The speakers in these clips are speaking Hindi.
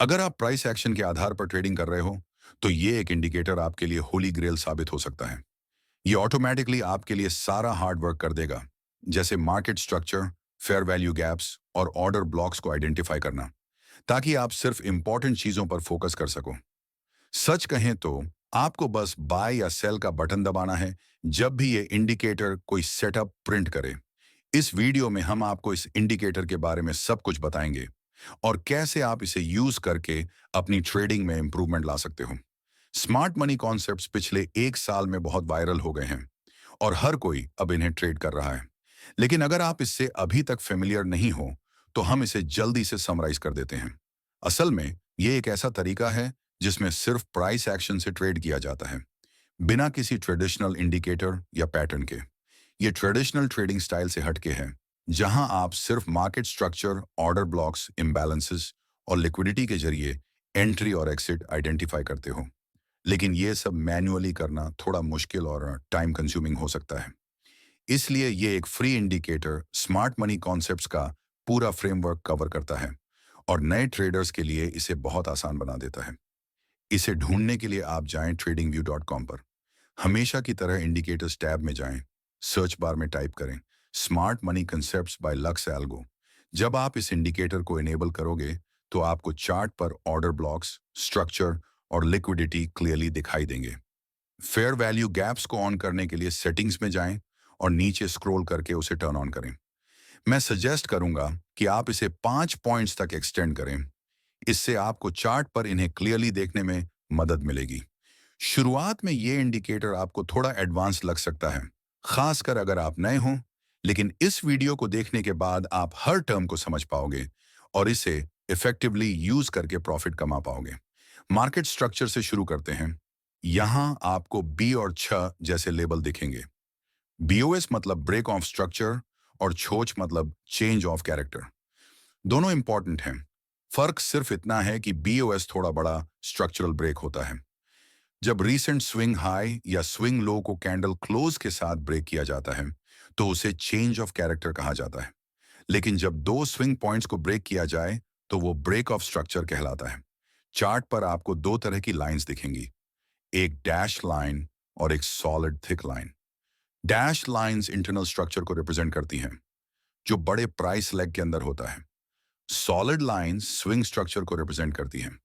अगर आप प्राइस एक्शन के आधार पर ट्रेडिंग कर रहे हो, तो ये एक इंडिकेटर आपके लिए होली ग्रेल साबित हो सकता है। ये ऑटोमेटिकली आपके लिए सारा हार्ड वर्क कर देगा, जैसे market structure, fair value gaps और ऑर्डर ब्लॉक्स को आइडेंटिफाई करना, ताकि आप सिर्फ इंपॉर्टेंट चीजों पर फोकस कर सको। सच कहें तो आपको बस बाय या सेल का बटन दबाना है जब भी ये इंडिकेटर कोई सेटअप प्रिंट करे। इस वीडियो में हम आपको इस इंडिकेटर के बारे में सब कुछ बताएंगे और कैसे आप इसे यूज करके अपनी ट्रेडिंग में इंप्रूवमेंट ला सकते हो। स्मार्ट मनी कॉन्सेप्ट्स पिछले 1 साल में बहुत वायरल हो गए हैं और हर कोई अब इन्हें ट्रेड कर रहा है। लेकिन अगर आप इससे अभी तक फेमिलियर नहीं हो, तो हम इसे जल्दी से समराइज कर देते हैं। असल में ये एक ऐसा तरीका है जिसमें सिर्फ प्राइस एक्शन से ट्रेड किया जाता है, बिना किसी ट्रेडिशनल इंडिकेटर या पैटर्न के। ये ट्रेडिशनल ट्रेडिंग स्टाइल से हटके है, जहां आप सिर्फ market structure, order blocks, imbalances और लिक्विडिटी के जरिए एंट्री और एक्सिट आइडेंटिफाई करते हो। लेकिन ये सब मैन्युअली करना थोड़ा मुश्किल और टाइम कंज्यूमिंग हो सकता है। इसलिए ये एक free indicator smart money concepts का पूरा फ्रेमवर्क कवर करता है और नए ट्रेडर्स के लिए इसे बहुत आसान बना देता है। इसे ढूंढने के लिए आप जाएं tradingview.com पर। हमेशा की तरह इंडिकेटर्स टैब में जाएं, सर्च बार में टाइप करें smart money concepts by Lux Algo. जब आप इस इंडिकेटर को इनेबल करोगे, तो आपको चार्ट पर ऑर्डर ब्लॉक्स, स्ट्रक्चर और लिक्विडिटी क्लियरली दिखाई देंगे। फेयर वैल्यू गैप्स को ऑन करने के लिए सेटिंग्स में जाएं और नीचे स्क्रॉल करके उसे टर्न ऑन करें। मैं सजेस्ट करूंगा कि आप इसे 5 पॉइंट्स तक एक्सटेंड करें। इससे आपको चार्ट पर इन्हें क्लियरली देखने में मदद मिलेगी। शुरुआत में ये इंडिकेटर आपको थोड़ा एडवांस लग सकता है, खासकर अगर आप नए हों, लेकिन इस वीडियो को देखने के बाद आप हर टर्म को समझ पाओगे और इसे इफेक्टिवली यूज करके प्रॉफिट कमा पाओगे। मार्केट स्ट्रक्चर से शुरू करते हैं। यहां आपको बी और छ जैसे लेबल दिखेंगे। बीओएस मतलब ब्रेक ऑफ स्ट्रक्चर और छोच मतलब चेंज ऑफ कैरेक्टर। दोनों इंपॉर्टेंट हैं। फर्क सिर्फ इतना है कि बीओएस थोड़ा बड़ा स्ट्रक्चरल ब्रेक होता है। जब रीसेंट स्विंग हाई या स्विंग लो को कैंडल क्लोज के साथ ब्रेक किया जाता है, तो उसे चेंज ऑफ कैरेक्टर कहा जाता है। लेकिन जब दो स्विंग पॉइंट्स को ब्रेक किया जाए, तो वो ब्रेक ऑफ स्ट्रक्चर कहलाता है। चार्ट पर आपको दो तरह की लाइंस दिखेंगी, एक डैश लाइन और एक solid thick line. Dash lines internal structure को रिप्रेजेंट करती हैं, जो बड़े प्राइस लेग के अंदर होता है। सॉलिड लाइंस स्विंग स्ट्रक्चर को रिप्रेजेंट करती हैं,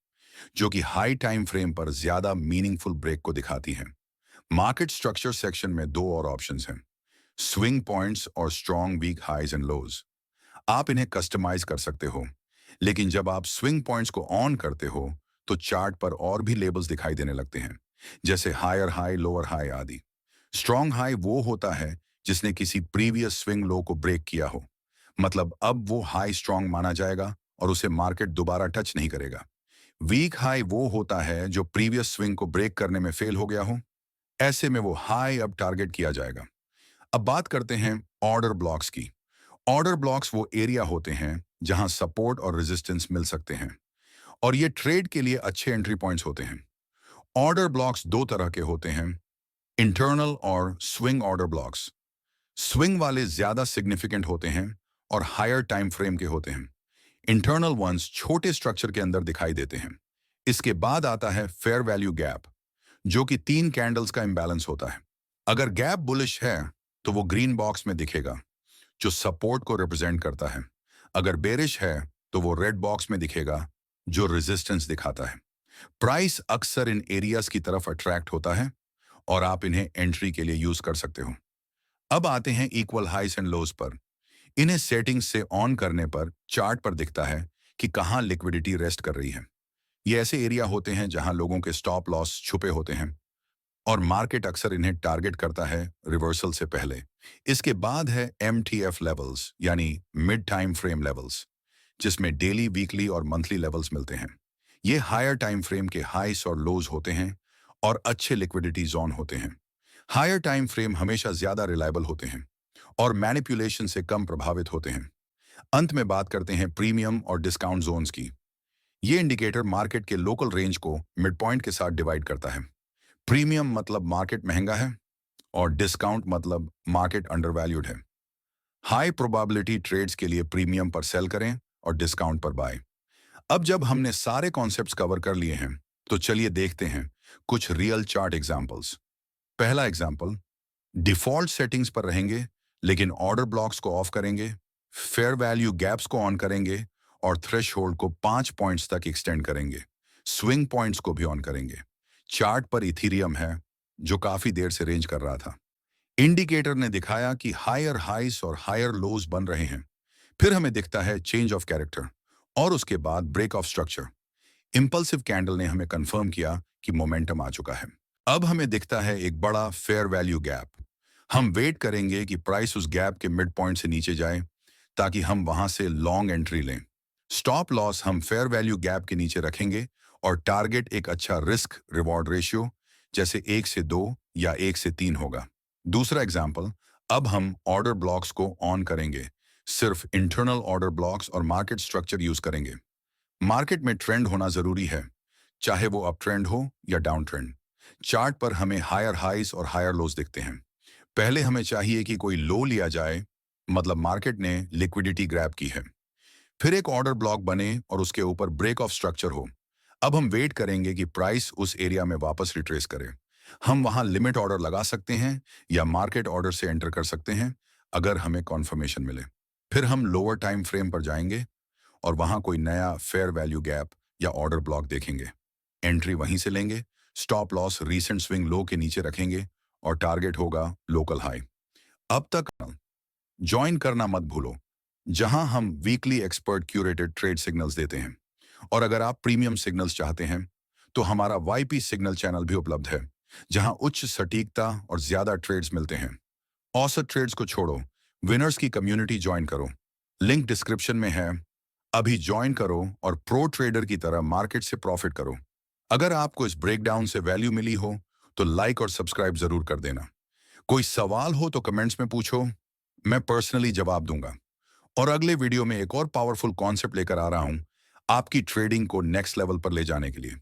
जो कि हाई टाइम फ्रेम पर ज्यादा मीनिंगफुल ब्रेक को दिखाती हैं। मार्केट स्ट्रक्चर सेक्शन में दो और ऑप्शंस हैं, स्विंग पॉइंट्स और strong weak highs and lows. आप इन्हें कस्टमाइज कर सकते हो, लेकिन जब आप स्विंग पॉइंट्स को ऑन करते हो, तो चार्ट पर और भी लेबल्स दिखाई देने लगते हैं, जैसे हायर हाई, लोअर हाई आदि। स्ट्रॉन्ग हाई वो होता है जिसने किसी प्रीवियस स्विंग लो को ब्रेक किया हो, मतलब अब वो हाई स्ट्रॉन्ग माना जाएगा और उसे मार्केट दोबारा टच नहीं करेगा। वीक हाई वो होता है जो प्रीवियस स्विंग को ब्रेक करने में फेल हो गया हो, ऐसे में वो हाई अब टारगेट किया जाएगा। अब बात करते हैं ऑर्डर ब्लॉक्स की। ऑर्डर ब्लॉक्स वो एरिया होते हैं जहां सपोर्ट और रेजिस्टेंस मिल सकते हैं और ये ट्रेड के लिए अच्छे एंट्री पॉइंट्स होते हैं। ऑर्डर ब्लॉक्स दो तरह के होते हैं, इंटरनल और स्विंग ऑर्डर ब्लॉक्स। स्विंग वाले ज्यादा सिग्निफिकेंट होते हैं और हायर टाइम फ्रेम के होते हैं। इंटरनल वंस छोटे स्ट्रक्चर के अंदर दिखाई देते हैं। इसके बाद आता है फेयर वैल्यू गैप, जो कि 3 कैंडल्स का इंबैलेंस होता है। अगर गैप बुलिश है, तो वो ग्रीन बॉक्स में दिखेगा, जो सपोर्ट को रिप्रेजेंट करता है। अगर बेरिश है, तो वो रेड बॉक्स में दिखेगा, जो रेजिस्टेंस दिखाता है। प्राइस अक्सर इन एरियाज की तरफ अट्रैक्ट होता है और आप इन्हें एंट्री के लिए यूज कर सकते हो। अब आते हैं इक्वल हाइस एंड लोज पर। इन्हें सेटिंग्स से ऑन करने पर चार्ट पर दिखता है कि कहां लिक्विडिटी रेस्ट कर रही है। ये ऐसे एरिया होते हैं जहां लोगों के स्टॉप लॉस छुपे होते हैं और मार्केट अक्सर इन्हें टारगेट करता है रिवर्सल से पहले। इसके बाद है MTF लेवल्स, यानी मिड टाइम फ्रेम लेवल्स, जिसमें डेली, वीकली और मंथली लेवल्स मिलते हैं। ये हायर टाइम फ्रेम के हाइस और लोज होते हैं और अच्छे लिक्विडिटी जोन होते हैं। हायर टाइम फ्रेम हमेशा ज्यादा रिलायबल होते हैं और मैनिपुलेशन से कम प्रभावित होते हैं। अंत में बात करते हैं प्रीमियम और डिस्काउंट जोन्स की। ये इंडिकेटर मार्केट के लोकल रेंज को मिड पॉइंट के साथ डिवाइड करता है। प्रीमियम मतलब मार्केट महंगा है और डिस्काउंट मतलब मार्केट अंडरवैल्यूड है। हाई प्रोबेबिलिटी ट्रेड्स के लिए प्रीमियम पर सेल करें और डिस्काउंट पर बाय। अब जब हमने सारे कॉन्सेप्ट्स कवर कर लिए हैं, तो चलिए देखते हैं कुछ रियल चार्ट एग्जांपल्स। पहला एग्जांपल, डिफॉल्ट सेटिंग्स पर रहेंगे, लेकिन ऑर्डर ब्लॉक्स को ऑफ करेंगे, फेयर वैल्यू गैप्स को ऑन करेंगे और थ्रेशहोल्ड को 5 पॉइंट्स तक एक्सटेंड करेंगे। स्विंग पॉइंट्स को भी ऑन करेंगे। चार्ट पर इथीरियम है, जो काफी देर से रेंज कर रहा था। इंडिकेटर ने दिखाया कि हायर हाइस और हायर लोज बन रहे हैं। फिर हमें दिखता है चेंज ऑफ कैरेक्टर और उसके बाद break of structure. Impulsive candle ने हमें कंफर्म किया कि मोमेंटम आ चुका है। अब हमें दिखता है एक बड़ा फेयर वैल्यू गैप। हम वेट करेंगे कि प्राइस उस गैप के मिड पॉइंट से नीचे जाए, ताकि हम वहां से लॉन्ग एंट्री लें। स्टॉप लॉस हम फेयर वैल्यू गैप के नीचे रखेंगे और टारगेट एक अच्छा रिस्क रिवॉर्ड रेशियो, जैसे 1 से 2 या 1 से 3 होगा। दूसरा एग्जाम्पल, अब हम ऑर्डर ब्लॉक्स को ऑन करेंगे। सिर्फ इंटरनल ऑर्डर ब्लॉक्स और मार्केट स्ट्रक्चर यूज करेंगे। मार्केट में ट्रेंड होना जरूरी है, चाहे वो अप ट्रेंड हो या डाउन ट्रेंड। चार्ट पर हमें हायर हाइस और हायर लोज दिखते हैं। पहले हमें चाहिए कि कोई लो लिया जाए, मतलब मार्केट ने लिक्विडिटी ग्रैब की है। फिर एक ऑर्डर ब्लॉक बने और उसके ऊपर ब्रेक ऑफ स्ट्रक्चर हो। अब हम वेट करेंगे कि प्राइस उस एरिया में वापस रिट्रेस करे। हम वहां लिमिट ऑर्डर लगा सकते हैं या मार्केट ऑर्डर से एंटर कर सकते हैं, अगर हमें कॉन्फर्मेशन मिले। फिर हम लोअर टाइम फ्रेम पर जाएंगे और वहां कोई नया फेयर वैल्यू गैप या ऑर्डर ब्लॉक देखेंगे। एंट्री वहीं से लेंगे, stop loss recent swing low के नीचे रखेंगे और टारगेट होगा लोकल हाई। अब तक ज्वाइन करना मत भूलो, जहां हम weekly expert curated trade signals देते हैं। और अगर आप प्रीमियम सिग्नल्स चाहते हैं, तो हमारा वाईपी सिग्नल चैनल भी उपलब्ध है, जहां उच्च सटीकता और ज्यादा ट्रेड्स मिलते हैं। औसत ट्रेड्स को छोड़ो, विनर्स की कम्युनिटी ज्वाइन करो। लिंक डिस्क्रिप्शन में है। अभी ज्वाइन करो और प्रो ट्रेडर की तरह मार्केट से प्रॉफिट करो। अगर आपको इस ब्रेकडाउन से वैल्यू मिली हो, तो लाइक और सब्सक्राइब जरूर कर देना। कोई सवाल हो तो कमेंट्स में पूछो, मैं पर्सनली जवाब दूंगा। और अगले वीडियो में एक और पावरफुल कॉन्सेप्ट लेकर आ रहा हूं, आपकी ट्रेडिंग को नेक्स्ट लेवल पर ले जाने के लिए।